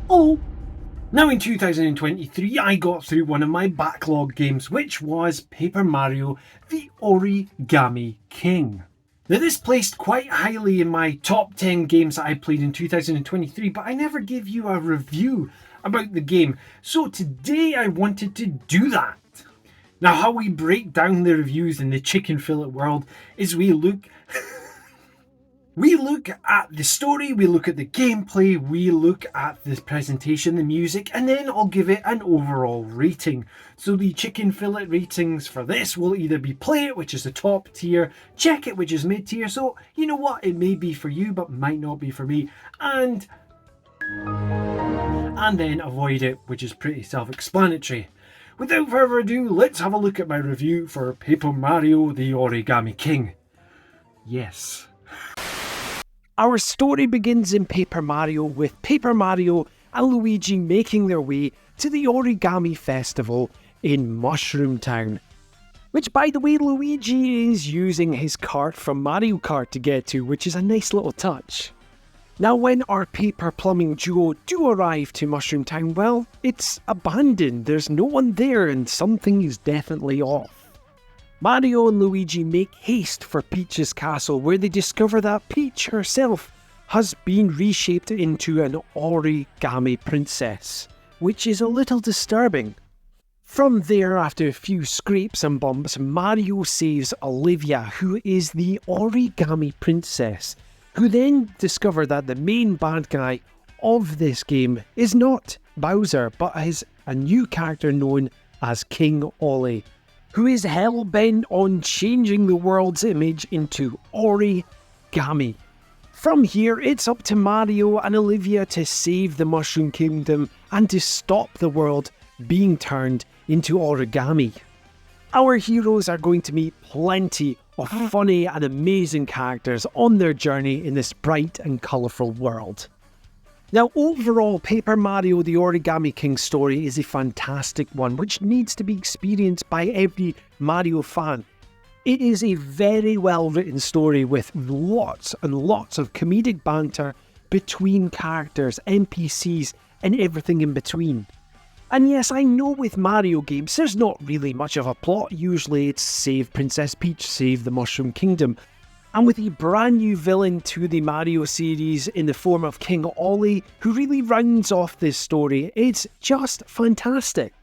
Oh! Now in 2023 I got through one of my backlog games, which was Paper Mario the Origami King. Now this placed quite highly in my top 10 games that I played in 2023, but I never gave you a review about the game, so today I wanted to do that. Now how we break down the reviews in the chicken fillet world is we look at the story, we look at the gameplay, we look at the presentation, the music, and then I'll give it an overall rating. So the chicken fillet ratings for this will either be play it, which is the top tier, check it, which is mid tier, so you know what, it may be for you, but might not be for me, and then avoid it, which is pretty self-explanatory. Without further ado, let's have a look at my review for Paper Mario the Origami King. Yes. Our story begins in Paper Mario with Paper Mario and Luigi making their way to the Origami Festival in Mushroom Town. Which, by the way, Luigi is using his cart from Mario Kart to get to, which is a nice little touch. Now when our paper plumbing duo do arrive to Mushroom Town, well, it's abandoned, there's no one there and something is definitely off. Mario and Luigi make haste for Peach's castle, where they discover that Peach herself has been reshaped into an origami princess, which is a little disturbing. From there, after a few scrapes and bumps, Mario saves Olivia, who is the origami princess, who then discover that the main bad guy of this game is not Bowser, but is a new character known as King Ollie, who is hell-bent on changing the world's image into origami. From here, it's up to Mario and Olivia to save the Mushroom Kingdom and to stop the world being turned into origami. Our heroes are going to meet plenty of funny and amazing characters on their journey in this bright and colourful world. Now overall, Paper Mario the Origami King story is a fantastic one which needs to be experienced by every Mario fan. It is a very well written story with lots and lots of comedic banter between characters, NPCs and everything in between. And yes, I know with Mario games there's not really much of a plot, usually it's save Princess Peach, save the Mushroom Kingdom. And with a brand new villain to the Mario series in the form of King Ollie, who really rounds off this story, it's just fantastic.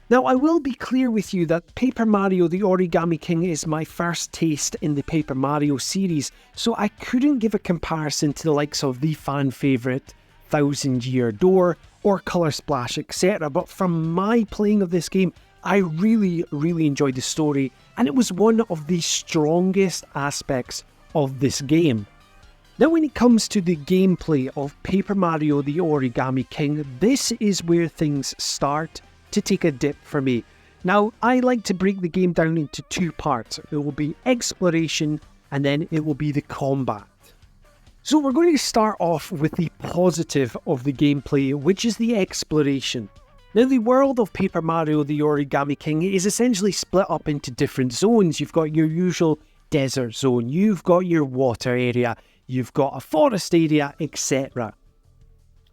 Now I will be clear with you that Paper Mario the Origami King is my first taste in the Paper Mario series, so I couldn't give a comparison to the likes of the fan favourite 1000 Year Door or Colour Splash, etc. But from my playing of this game, I really enjoyed the story, and it was one of the strongest aspects of this game. Now when it comes to the gameplay of Paper Mario the Origami King, this is where things start to take a dip for me. Now I like to break the game down into two parts. It will be exploration and then it will be the combat. So we're going to start off with the positive of the gameplay, which is the exploration. Now the world of Paper Mario the Origami King is essentially split up into different zones. You've got your usual desert zone, you've got your water area, you've got a forest area, etc.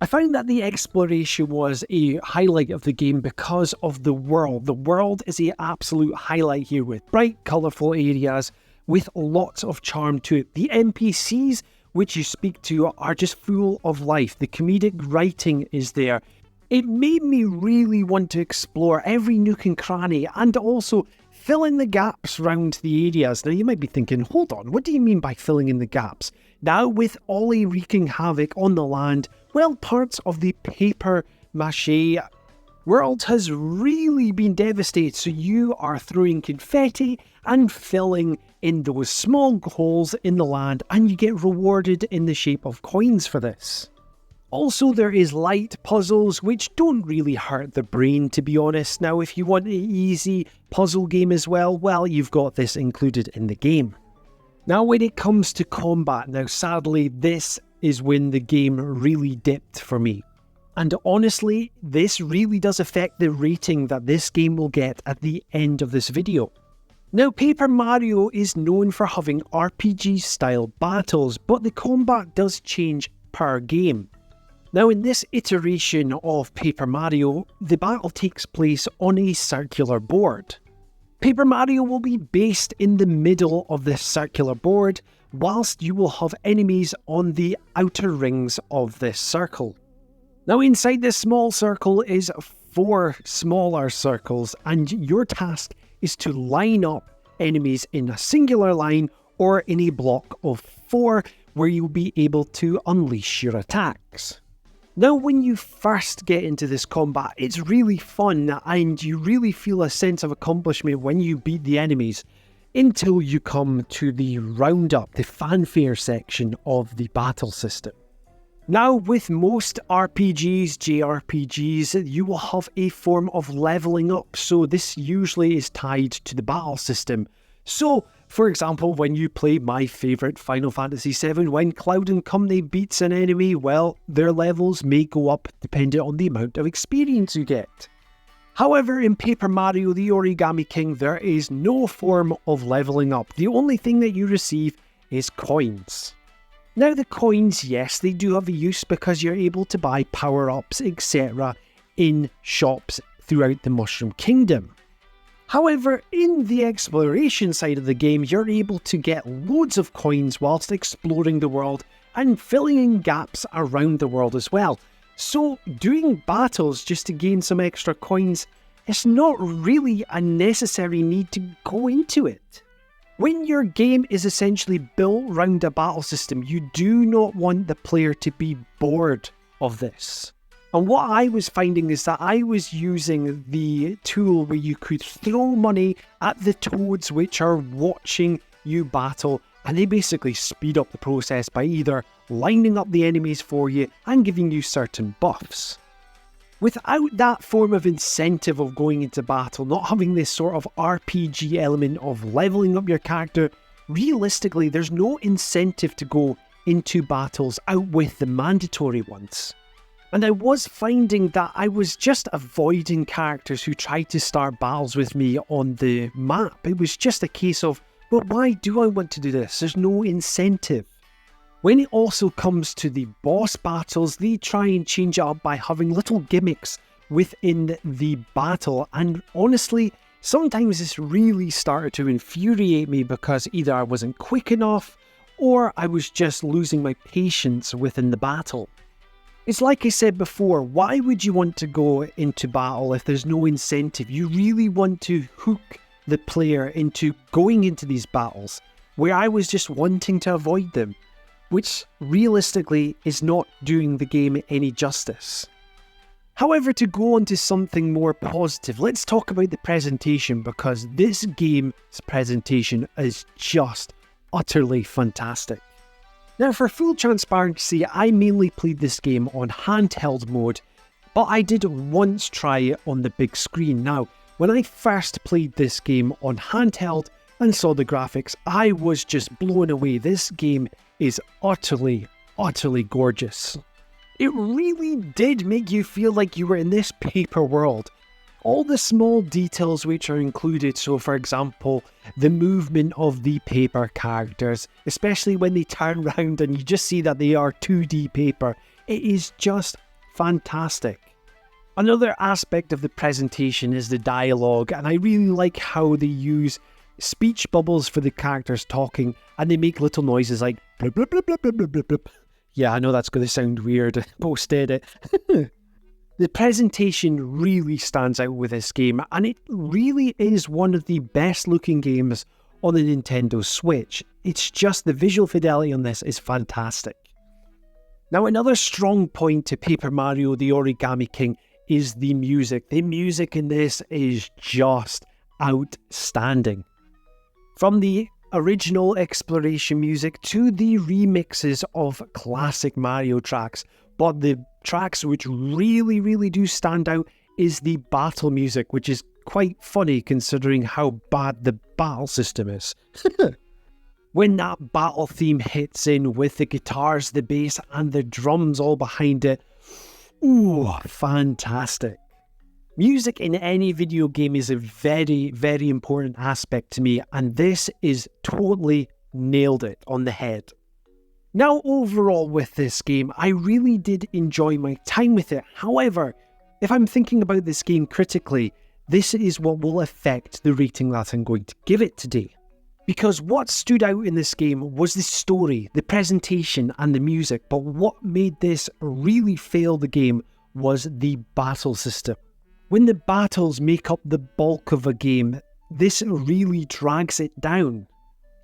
I found that the exploration was a highlight of the game because of the world. The world is the absolute highlight here, with bright, colourful areas with lots of charm to it. The NPCs which you speak to are just full of life. The comedic writing is there. It made me really want to explore every nook and cranny and also fill in the gaps around the areas. Now you might be thinking, hold on, what do you mean by filling in the gaps? Now with Ollie wreaking havoc on the land, well, parts of the paper mache world has really been devastated, so you are throwing confetti and filling in those small holes in the land, and you get rewarded in the shape of coins for this. Also, there is light puzzles, which don't really hurt the brain, to be honest. Now, if you want an easy puzzle game as well, well, you've got this included in the game. Now, when it comes to combat, now sadly, this is when the game really dipped for me. And honestly, this really does affect the rating that this game will get at the end of this video. Now, Paper Mario is known for having RPG-style battles, but the combat does change per game. Now in this iteration of Paper Mario, the battle takes place on a circular board. Paper Mario will be based in the middle of this circular board, whilst you will have enemies on the outer rings of this circle. Now inside this small circle is 4 smaller circles, and your task is to line up enemies in a singular line or in a block of 4 where you'll be able to unleash your attacks. Now when you first get into this combat, it's really fun and you really feel a sense of accomplishment when you beat the enemies, until you come to the roundup, the fanfare section of the battle system. Now with most RPGs, JRPGs, you will have a form of leveling up, so this usually is tied to the battle system. So, for example, when you play my favourite Final Fantasy VII, when Cloud and Company beats an enemy, well, their levels may go up depending on the amount of experience you get. However, in Paper Mario the Origami King, there is no form of leveling up. The only thing that you receive is coins. Now the coins, yes, they do have a use because you're able to buy power-ups, etc. in shops throughout the Mushroom Kingdom. However, in the exploration side of the game, you're able to get loads of coins whilst exploring the world and filling in gaps around the world as well. So doing battles just to gain some extra coins is not really a necessary need to go into it. When your game is essentially built around a battle system, you do not want the player to be bored of this. And what I was finding is that I was using the tool where you could throw money at the toads which are watching you battle, and they basically speed up the process by either lining up the enemies for you and giving you certain buffs. Without that form of incentive of going into battle, not having this sort of RPG element of leveling up your character, realistically there's no incentive to go into battles out with the mandatory ones. And I was finding that I was just avoiding characters who tried to start battles with me on the map. It was just a case of, well, why do I want to do this? There's no incentive. When it also comes to the boss battles, they try and change it up by having little gimmicks within the battle. And honestly, sometimes this really started to infuriate me because either I wasn't quick enough or I was just losing my patience within the battle. It's like I said before, why would you want to go into battle if there's no incentive? You really want to hook the player into going into these battles, where I was just wanting to avoid them, which realistically is not doing the game any justice. However, to go on to something more positive, let's talk about the presentation, because this game's presentation is just utterly fantastic. Now, for full transparency, I mainly played this game on handheld mode, but I did once try it on the big screen. Now, when I first played this game on handheld and saw the graphics, I was just blown away. This game is utterly gorgeous. It really did make you feel like you were in this paper world. All the small details which are included, so for example, the movement of the paper characters, especially when they turn around and you just see that they are 2D paper, it is just fantastic. Another aspect of the presentation is the dialogue, and I really like how they use speech bubbles for the characters talking, and they make little noises like blub blub blub blub blub blub blub. Yeah, I know that's going to sound weird post-edit. The presentation really stands out with this game, and it really is one of the best looking games on the Nintendo Switch. It's just the visual fidelity on this is fantastic. Now, another strong point to Paper Mario the Origami King is the music. The music in this is just outstanding. From the original exploration music to the remixes of classic Mario tracks, but the tracks which really do stand out is the battle music, which is quite funny considering how bad the battle system is. When that battle theme hits in with the guitars, the bass and the drums all behind it, ooh, fantastic. Music in any video game is a very important aspect to me, and this is totally nailed it on the head. Now overall with this game, I really did enjoy my time with it. However, if I'm thinking about this game critically, this is what will affect the rating that I'm going to give it today. Because what stood out in this game was the story, the presentation and the music, but what made this really fail the game was the battle system. When the battles make up the bulk of a game, this really drags it down.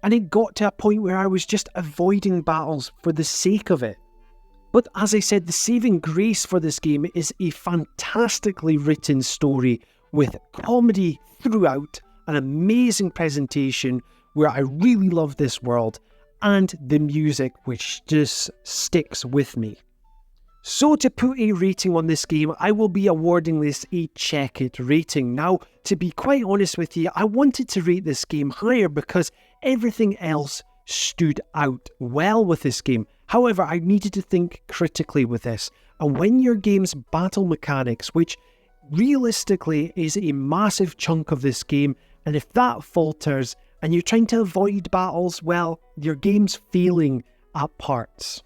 And it got to a point where I was just avoiding battles for the sake of it. But as I said, the saving grace for this game is a fantastically written story with comedy throughout, an amazing presentation where I really love this world, and the music which just sticks with me. So to put a rating on this game, I will be awarding this a check it rating. Now, to be quite honest with you, I wanted to rate this game higher because everything else stood out well with this game. However, I needed to think critically with this. And when your game's battle mechanics, which realistically is a massive chunk of this game, and if that falters and you're trying to avoid battles, well, your game's failing at parts.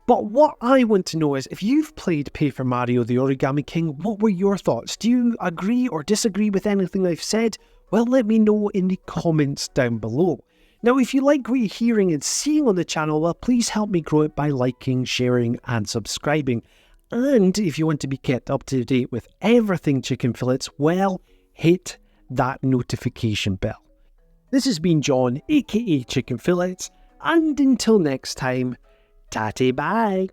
But what I want to know is, if you've played Paper Mario the Origami King, what were your thoughts? Do you agree or disagree with anything I've said? Well, let me know in the comments down below. Now, if you like what you're hearing and seeing on the channel, well, please help me grow it by liking, sharing and subscribing. And if you want to be kept up to date with everything Chicken Fillets, well, hit that notification bell. This has been John, aka Chicken Fillets, and until next time, tatty bye.